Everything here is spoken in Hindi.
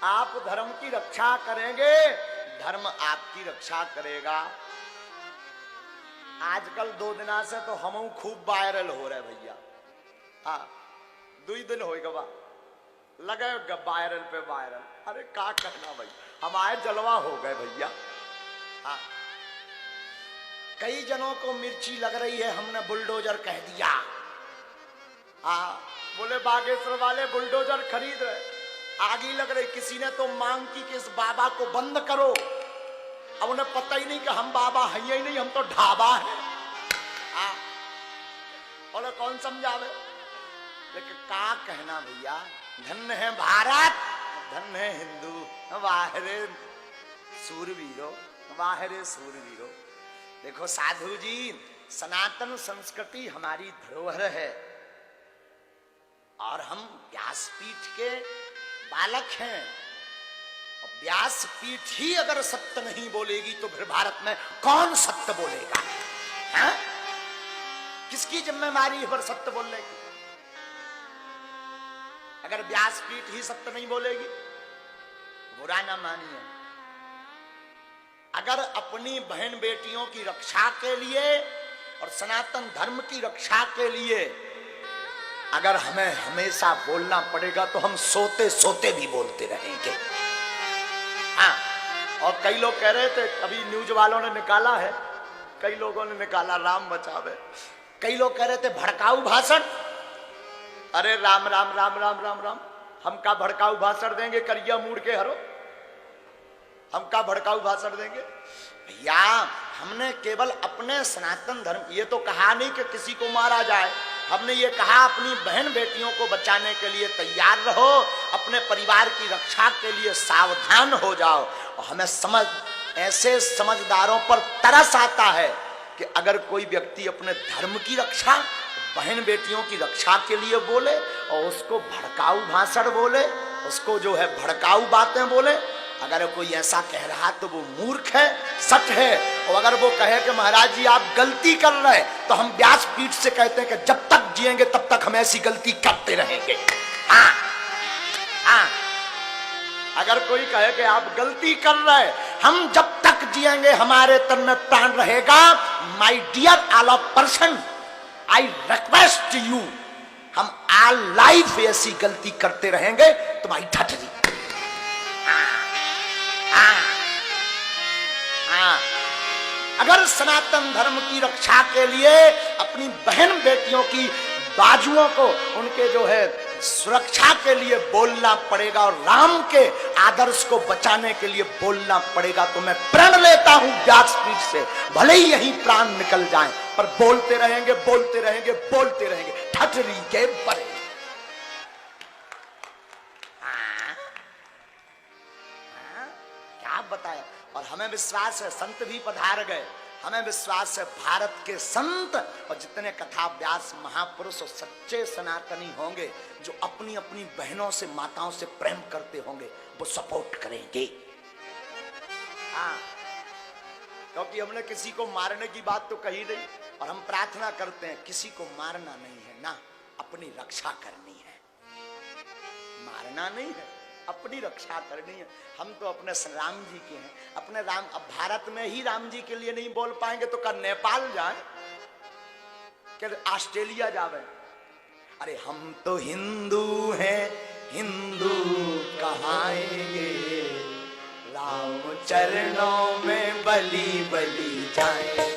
आप धर्म की रक्षा करेंगे, धर्म आपकी रक्षा करेगा। आजकल 2 दिना से तो हम खूब वायरल हो रहे भैया। हाँ 2 दिन हो गवा लगे वायरल पे वायरल। अरे का कहना भाई, हमारे जलवा हो गए भैया। हाँ कई जनों को मिर्ची लग रही है, हमने बुलडोजर कह दिया। हाँ बोले बागेश्वर वाले बुलडोजर खरीद रहे, आगी लग रही। किसी ने तो मांग की कि इस बाबा को बंद करो। अब उन्हें पता ही नहीं कि हम बाबा हैं ही नहीं, हम तो ढाबा है। बोले कौन समझावे। लेकिन का कहना भैया, धन्य है भारत, धन्य है हिंदू। वाहरे सूरवीरो, वाहरे सूरवीरो। देखो साधु जी, सनातन संस्कृति हमारी धरोहर है और हम व्यासपीठ के बालक हैं। और व्यासपीठ ही अगर सत्य नहीं बोलेगी तो फिर भारत में कौन सत्य बोलेगा? है? किसकी जिम्मेदारी है पर सत्य बोलने की? अगर व्यासपीठ ही सत्य नहीं बोलेगी, बुरा ना मानिए। अगर अपनी बहन बेटियों की रक्षा के लिए और सनातन धर्म की रक्षा के लिए अगर हमें हमेशा बोलना पड़ेगा तो हम सोते सोते भी बोलते रहेंगे। हाँ और कई लोग कह रहे थे, अभी न्यूज वालों ने निकाला है, कई लोगों ने निकाला, राम बचावे। कई लोग कह रहे थे भड़काऊ भाषण। अरे राम राम राम राम राम राम, हम का भड़काऊ भाषण देंगे? करिया मूड के हरो, हम का भड़काऊ भाषण देंगे? भैया हमने केवल अपने सनातन धर्म, ये तो कहा नहीं कि किसी को मारा जाए, हमने ये कहा अपनी बहन बेटियों को बचाने के लिए तैयार रहो, अपने परिवार की रक्षा के लिए सावधान हो जाओ। और हमें ऐसे समझदारों पर तरस आता है कि अगर कोई व्यक्ति अपने धर्म की रक्षा, बहन बेटियों की रक्षा के लिए बोले और उसको भड़काऊ भाषण बोले, उसको जो है भड़काऊ बातें बोले, अगर कोई ऐसा कह रहा तो वो मूर्ख है, सच है। और अगर वो कहे कि महाराज जी आप गलती कर रहे हैं, तो हम व्यासपीठ से कहते हैं कि जब तक जिएंगे तब तक हम ऐसी गलती करते रहेंगे। हाँ हाँ अगर कोई कहे कि आप गलती कर रहे हैं, हम जब तक जिएंगे हमारे तन में प्राण रहेगा। My dear all of person, I request you, हम ऑल लाइफ ऐसी गलती करते रहेंगे तुम्हारी ठठरी। अगर सनातन धर्म की रक्षा के लिए अपनी बहन बेटियों की बाजुओं को, उनके जो है सुरक्षा के लिए बोलना पड़ेगा और राम के आदर्श को बचाने के लिए बोलना पड़ेगा, तो मैं प्रण लेता हूं व्यासपीठ से, भले ही यही प्राण निकल जाएं, पर बोलते रहेंगे बोलते रहेंगे बोलते रहेंगे ठठरी के बड़े। क्या बताया। और हमें विश्वास है, संत भी पधार गए, हमें विश्वास है भारत के संत और जितने कथा व्यास महापुरुष और सच्चे सनातनी होंगे जो अपनी अपनी बहनों से, माताओं से प्रेम करते होंगे, वो सपोर्ट करेंगे। हाँ क्योंकि हमने किसी को मारने की बात तो कही नहीं, और हम प्रार्थना करते हैं किसी को मारना नहीं है ना, अपनी रक्षा करनी है। मारना नहीं है, अपनी रक्षा करनी है। हम तो अपने राम जी के हैं, अपने राम। अब भारत में ही राम जी के लिए नहीं बोल पाएंगे तो क्या नेपाल जाए, क्या ऑस्ट्रेलिया जावे? अरे हम तो हिंदू हैं, हिंदू कहाएंगे, राम चरणों में बलि बलि जाएंगे।